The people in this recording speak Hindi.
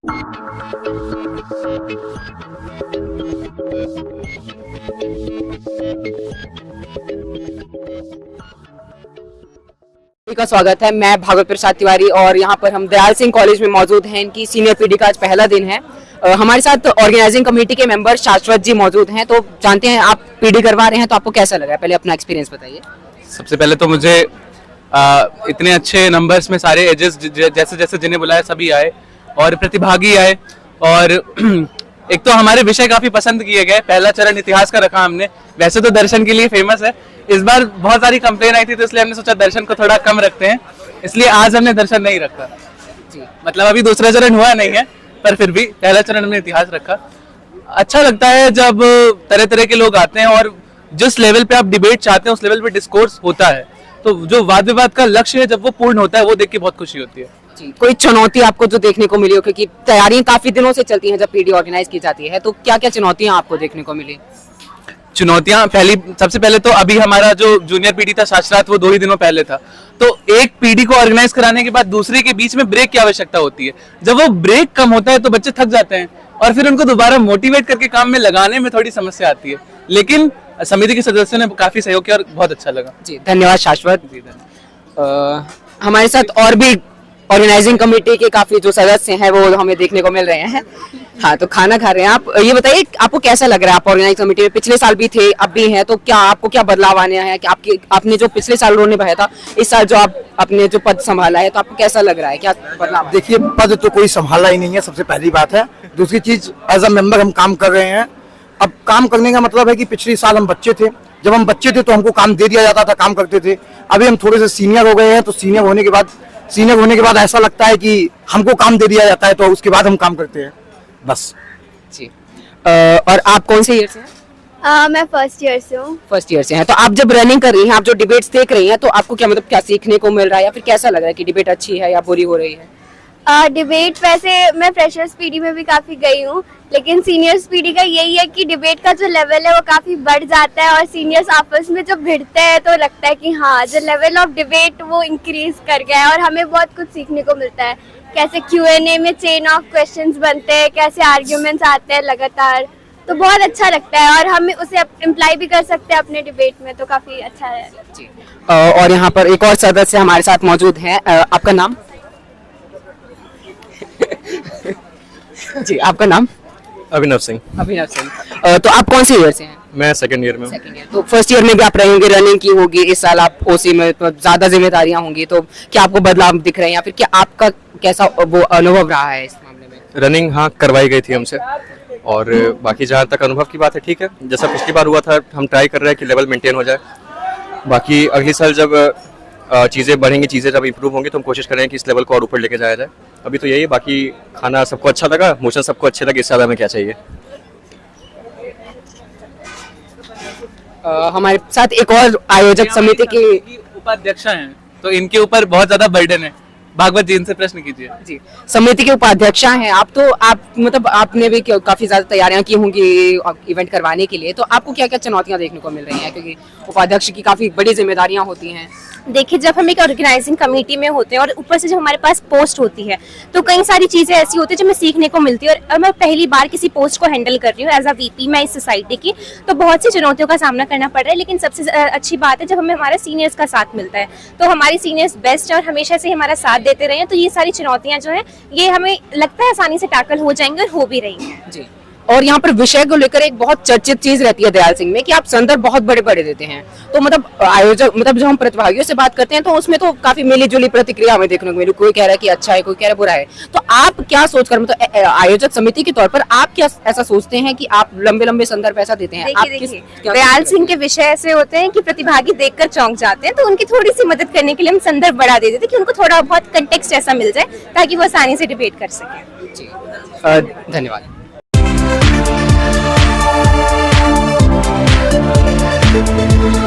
का स्वागत है। मैं भागवत प्रसाद तिवारी और यहाँ पर हम दयाल सिंह कॉलेज में मौजूद हैं। इनकी सीनियर पीडी का आज पहला दिन है। हमारे साथ ऑर्गेनाइजिंग कमेटी के मेंबर शाश्वत जी मौजूद हैं। तो जानते हैं, आप पीडी करवा रहे हैं तो आपको कैसा लगा? पहले अपना एक्सपीरियंस बताइए। सबसे पहले तो मुझे इतने अच्छे नंबर्स में सारे एजेस जैसे जैसे जिन्हें बुलाया सभी आए और प्रतिभागी आए और एक तो हमारे विषय काफी पसंद किए गए। पहला चरण इतिहास का रखा हमने। वैसे तो दर्शन के लिए फेमस है, इस बार बहुत सारी कंप्लेन आई थी तो इसलिए हमने सोचा दर्शन को थोड़ा कम रखते हैं, इसलिए आज हमने दर्शन नहीं रखा जी। मतलब अभी दूसरा चरण हुआ नहीं है पर फिर भी पहला चरण हमने इतिहास रखा। अच्छा लगता है जब तरह तरह के लोग आते हैं और जिस लेवल पे आप डिबेट चाहते हैं उस लेवल पे डिस्कोर्स होता है, तो जो वाद विवाद का लक्ष्य है जब वो पूर्ण होता है वो देख के बहुत खुशी होती है जी। कोई चुनौती आपको जो देखने को मिली हो, क्योंकि तैयारियां काफी दिनों से चलती हैं जब पीडी ऑर्गेनाइज की जाती है, तो क्या क्या चुनौतियां आपको देखने को मिली? चुनौतियां सबसे पहले तो अभी हमारा जो जूनियर पीडी था शास्त्रार्थ वो 2 ही दिनों पहले था, तो एक पीडी को ऑर्गेनाइज कराने के बाद दूसरे के बीच में ब्रेक की आवश्यकता होती है। जब वो ब्रेक कम होता है तो बच्चे थक जाते हैं और फिर उनको दोबारा मोटिवेट करके काम में लगाने में थोड़ी समस्या आती है, लेकिन समिति के सदस्यों ने काफी सहयोग किया और बहुत अच्छा लगा जी। धन्यवाद शाश्वत जी। हमारे साथ और भी ऑर्गेनाइजिंग कमेटी के काफी जो सदस्य हैं वो हमें देखने को मिल रहे हैं। हाँ, तो खाना खा रहे हैं। आप ये बताइए, आपको कैसा लग रहा है? आप ऑर्गेनाइजिंग कमेटी में पिछले साल भी थे, अब भी हैं, तो क्या आपको क्या बदलाव आने हैं? कि आपने जो पिछले साल रोल निभाया था, इस साल जो आप अपने जो पद संभाला है, तो आपको कैसा लग रहा है? क्या बदलाव? देखिए, पद तो कोई संभाला ही नहीं है, सबसे पहली बात है। दूसरी चीज, एज अ मेंबर हम काम कर रहे हैं। अब काम करने का मतलब है कि पिछले साल हम बच्चे थे, जब हम बच्चे थे तो हमको काम दे दिया जाता था, काम करते थे। अभी हम थोड़े से सीनियर हो गए हैं, तो सीनियर होने के बाद ऐसा लगता है कि हमको काम दे दिया जाता है तो उसके बाद हम काम करते हैं, बस जी। और आप कौन से ईयर से हैं? मैं फर्स्ट ईयर से हूँ। फर्स्ट ईयर से हैं। तो आप जब रनिंग कर रही हैं, आप जो डिबेट्स देख रही हैं, तो आपको क्या मतलब क्या सीखने को मिल रहा है या फिर कैसा लग रहा है कि डिबेट अच्छी है या बुरी हो रही है? डिबेट वैसे मैं फ्रेशर्स पीडी में भी काफी गई हूँ, लेकिन सीनियर्स पीडी का यही है कि डिबेट का जो लेवल है वो काफी बढ़ जाता है और सीनियर्स आपस में जब भिड़ते हैं तो लगता है कि हाँ, जो लेवल ऑफ डिबेट वो इंक्रीज कर गया है और हमें बहुत कुछ सीखने को मिलता है। कैसे Q&A में चेन ऑफ क्वेश्चंस बनते हैं, कैसे आर्ग्यूमेंट्स आते हैं लगातार, तो बहुत अच्छा लगता है और हम उसे इम्प्लाई भी कर सकते हैं अपने डिबेट में, तो काफी अच्छा है जी। और यहाँ पर एक और सदस्य हमारे साथ मौजूद हैं। आपका नाम? जी, आपका नाम? अभिनव सिंह। अभिनव सिंह। तो आप कौन से ईयर से हैं? मैं सेकंड ईयर में हूँ। Second year. तो फर्स्ट ईयर में भी आप रहेंगे, रनिंग की होगी, इस साल आप ओसी में तो ज्यादा जिम्मेदारियां होंगी, तो क्या आपको बदलाव दिख रहे हैं या फिर क्या आपका कैसा वो अनुभव रहा है इस मामले में? रनिंग हाँ करवाई गई थी हमसे, और बाकी जहाँ तक अनुभव की बात है ठीक है, जैसा पिछली बार हुआ था हम ट्राई कर रहे हैं कि लेवल मेंटेन हो जाए। बाकी अगली साल जब चीज़ें बढ़ेंगी, चीज़ें जब इम्प्रूव होंगी तो हम कोशिश करेंगे कि इस लेवल को और ऊपर लेके जाया जाए। अभी तो यही है, बाकी खाना सबको अच्छा लगा, मोशन सबको अच्छे लगे, इससे ज़्यादा हमें क्या चाहिए। हमारे साथ एक और आयोजक समिति की उपाध्यक्ष हैं, तो इनके ऊपर बहुत ज्यादा बर्डन है। भागवत जी, इनसे प्रश्न कीजिए जी। समिति के उपाध्यक्ष हैं आप, तो आप मतलब आपने भी काफी ज्यादा तैयारियां की होंगी इवेंट करवाने के लिए, तो आपको क्या क्या चुनौतियां देखने को मिल रही हैं? क्योंकि उपाध्यक्ष की काफी बड़ी जिम्मेदारियां होती हैं। देखिए, जब हम एक ऑर्गेनाइजिंग कमेटी में होते हैं और ऊपर से जब हमारे पास पोस्ट होती है तो कई सारी चीज़ें ऐसी होती है जो हमें सीखने को मिलती है, और मैं पहली बार किसी पोस्ट को हैंडल कर रही हूँ एज अ वीपी मैं इस सोसाइटी की, तो बहुत सी चुनौतियों का सामना करना पड़ रहा है। लेकिन सबसे अच्छी बात है जब हमें हमारे सीनियर्स का साथ मिलता है, तो हमारे सीनियर्स बेस्ट है और हमेशा से हमारा साथ देते रहे हैं, तो ये सारी चुनौतियाँ जो है ये हमें लगता है आसानी से टैकल हो जाएंगी और हो भी रही हैं जी। और यहाँ पर विषय को लेकर एक बहुत चर्चित चीज रहती है दयाल सिंह में कि आप संदर्भ बहुत बड़े बड़े देते हैं, तो मतलब आयोजक मतलब जो हम प्रतिभागियों से बात करते हैं तो उसमें तो काफी मिली जुली प्रतिक्रिया हमें देखने को मिली। कोई कह रहा है कि अच्छा है, कोई कह रहा है बुरा है, तो आप क्या सोचकर मतलब आयोजक समिति के तौर पर आप क्या ऐसा सोचते हैं कि आप लंबे लंबे संदर्भ ऐसा देते हैं? दयाल सिंह के विषय ऐसे होते हैं कि प्रतिभागी देखकर चौंक जाते हैं, तो उनकी थोड़ी सी मदद करने के लिए हम संदर्भ बढ़ा देते थे कि उनको थोड़ा बहुत कंटेक्स्ट ऐसा मिल जाए ताकि वो आसानी से डिबेट कर सके। धन्यवाद। Thank you.